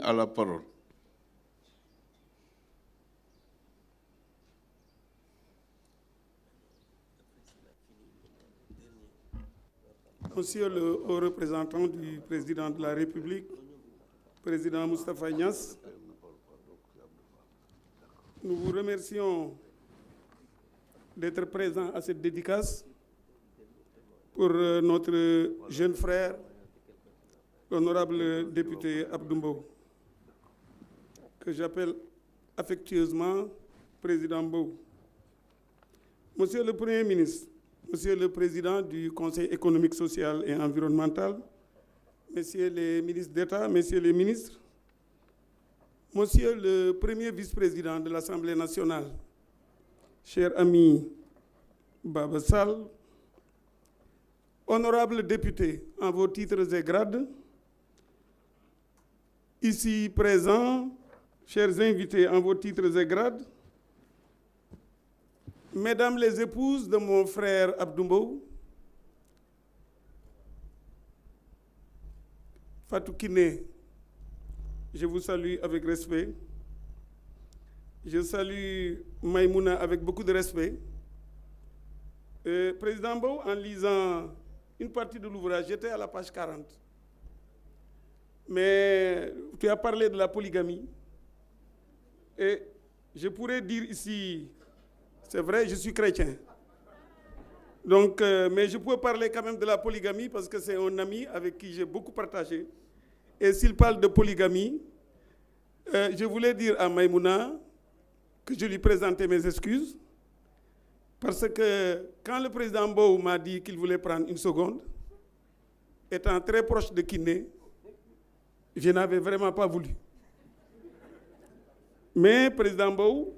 a la parole. Monsieur le haut représentant du président de la République, président Moustapha Niasse, nous vous remercions d'être présent à cette dédicace pour notre jeune frère, l'honorable député Abdou Mbow, que j'appelle affectueusement président Mbow. Monsieur le Premier ministre, Monsieur le Président du Conseil économique, social et environnemental, Messieurs les ministres d'État, Messieurs les ministres, Monsieur le Premier vice-président de l'Assemblée nationale, cher ami Baba Sall, honorables députés en vos titres et grades, ici présents, chers invités en vos titres et grades, Mesdames les épouses de mon frère Abdou Mbow, Fatou Kiné, je vous salue avec respect. Je salue Maïmouna avec beaucoup de respect. Président Mbow, en lisant une partie de l'ouvrage, j'étais à la page 40. Mais tu as parlé de la polygamie. Et je pourrais dire ici, c'est vrai, je suis chrétien. Donc, mais je peux parler quand même de la polygamie parce que c'est un ami avec qui j'ai beaucoup partagé. Et s'il parle de polygamie, je voulais dire à Maïmouna que je lui présentais mes excuses parce que quand le président Mbow m'a dit qu'il voulait prendre une seconde, étant très proche de Kiné, je n'avais vraiment pas voulu. Mais président Mbow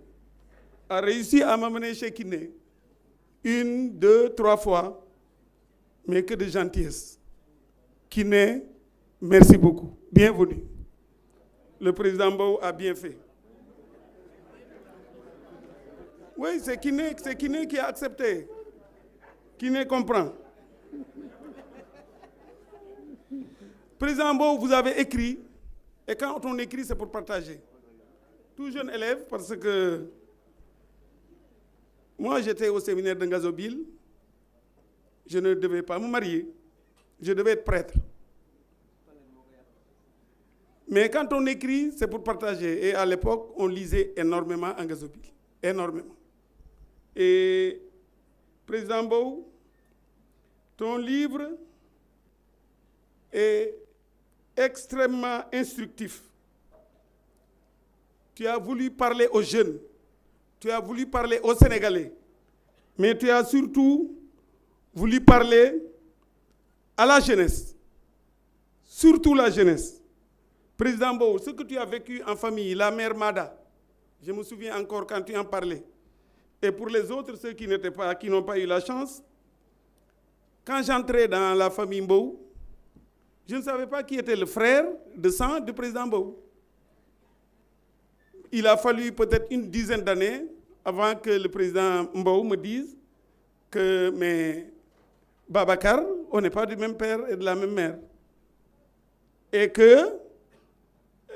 a réussi à m'amener chez Kiné 1, 2, 3 fois, mais que de gentillesse. Kiné, merci beaucoup. Bienvenue. Le président Mbow a bien fait. Oui, c'est Kiné qui a accepté. Kiné comprend. Président Mbow, vous avez écrit, et quand on écrit, c'est pour partager. Tout jeune élève, parce que moi, j'étais au séminaire de Ngazobil, je ne devais pas me marier, je devais être prêtre. Mais quand on écrit, c'est pour partager. Et à l'époque, on lisait énormément en Ngazobil, énormément. Et, Président Mbow, ton livre est extrêmement instructif. Tu as voulu parler aux jeunes. Tu as voulu parler aux Sénégalais, mais tu as surtout voulu parler à la jeunesse, surtout la jeunesse. Président Mbow, ce que tu as vécu en famille, la mère Mada, je me souviens encore quand tu en parlais. Et pour les autres, ceux qui n'ont pas eu la chance, quand j'entrais dans la famille Mbow, je ne savais pas qui était le frère de sang du président Mbow. Il a fallu peut-être une dizaine d'années avant que le président Mbow me dise que, mais Babacar, on n'est pas du même père et de la même mère. Et que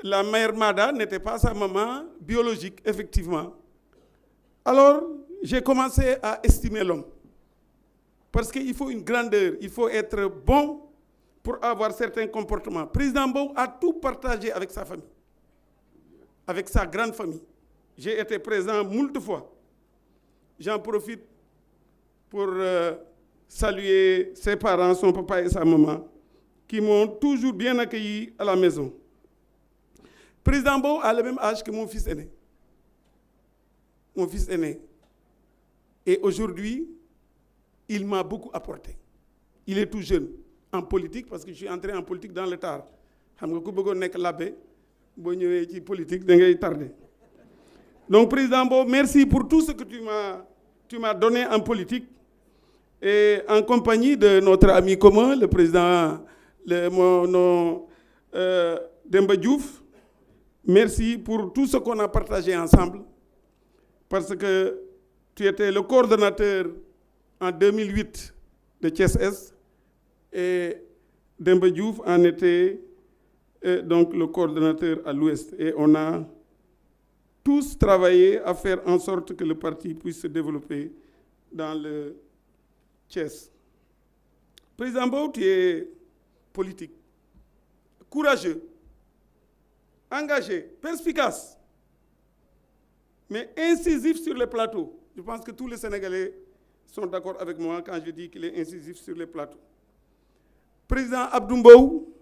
la mère Mada n'était pas sa maman biologique, effectivement. Alors, j'ai commencé à estimer l'homme. Parce qu'il faut une grandeur, il faut être bon pour avoir certains comportements. Président Mbow a tout partagé avec sa famille, avec sa grande famille. J'ai été présent moult fois. J'en profite pour saluer ses parents, son papa et sa maman, qui m'ont toujours bien accueilli à la maison. Président Mbow a le même âge que mon fils aîné. Mon fils aîné. Et aujourd'hui, il m'a beaucoup apporté. Il est tout jeune en politique, parce que je suis entré en politique dans le tard. Xam nga ku bëggoon nekk l'abbé, boo ñëwee ci politique da ngay tardé. Donc, Président Mbow, merci pour tout ce que tu m'as donné en politique. Et en compagnie de notre ami commun, le président Demba Diouf, merci pour tout ce qu'on a partagé ensemble. Parce que tu étais le coordonnateur en 2008 de Thiès-Est et Demba Diouf en était donc le coordonnateur à l'Ouest. Et on a tous travaillé à faire en sorte que le parti puisse se développer dans le Thiès. Président Mbow, tu es politique, courageux, engagé, perspicace, mais incisif sur les plateaux. Je pense que tous les Sénégalais sont d'accord avec moi quand je dis qu'il est incisif sur les plateaux. Président Abdou Mbow,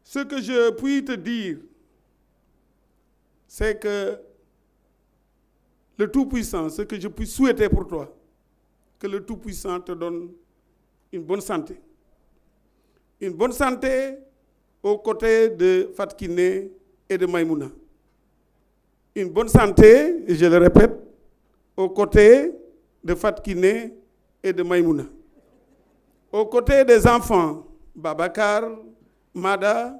ce que je puis te dire, c'est que le Tout-Puissant, ce que je puis souhaiter pour toi, que le Tout-Puissant te donne une bonne santé. Une bonne santé aux côtés de Fatou Kiné et de Maïmouna. Une bonne santé, et je le répète, aux côtés de Fatou Kiné et de Maïmouna. Aux côtés des enfants, Babacar, Mada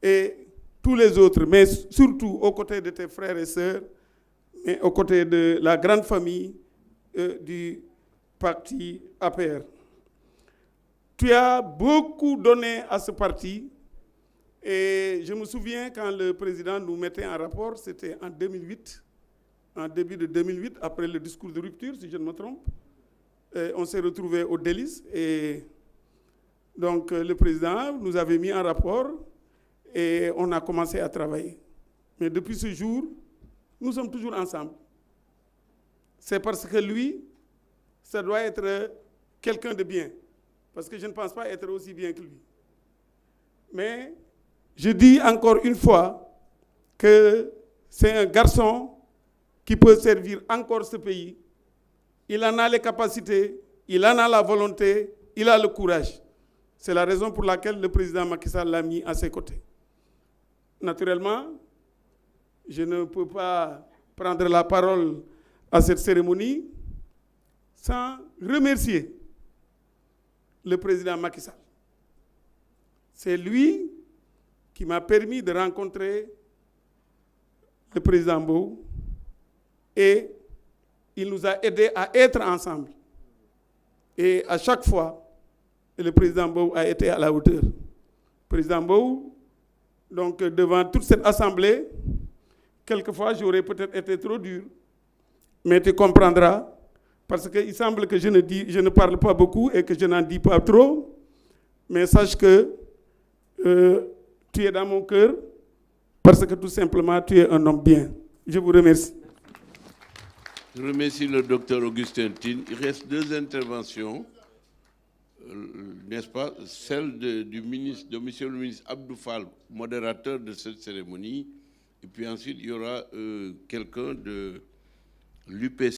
et tous les autres, mais surtout aux côtés de tes frères et sœurs, et aux côtés de la grande famille du parti APR. Tu as beaucoup donné à ce parti et je me souviens quand le président nous mettait en rapport, c'était en 2008, en début de 2008, après le discours de rupture, si je ne me trompe. On s'est retrouvés au Délice et donc le président nous avait mis en rapport et on a commencé à travailler. Mais depuis ce jour, nous sommes toujours ensemble. C'est parce que lui, ça doit être quelqu'un de bien. Parce que je ne pense pas être aussi bien que lui. Mais je dis encore une fois que c'est un garçon qui peut servir encore ce pays. Il en a les capacités, il en a la volonté, il a le courage. C'est la raison pour laquelle le président Macky Sall l'a mis à ses côtés. Naturellement, je ne peux pas prendre la parole à cette cérémonie sans remercier le président Macky Sall. C'est lui qui m'a permis de rencontrer le président Mbow et il nous a aidés à être ensemble. Et à chaque fois, le président Mbow a été à la hauteur. Le président Mbow, donc devant toute cette assemblée, quelquefois j'aurais peut-être été trop dur, mais tu comprendras, parce qu'il semble que je ne parle pas beaucoup et que je n'en dis pas trop, mais sache que tu es dans mon cœur, parce que tout simplement tu es un homme bien. Je vous remercie. Je remercie le docteur Augustin Tine. Il reste deux interventions, n'est-ce pas? Celle de monsieur le ministre Abdou Fall, modérateur de cette cérémonie, et puis ensuite il y aura quelqu'un de l'UPC.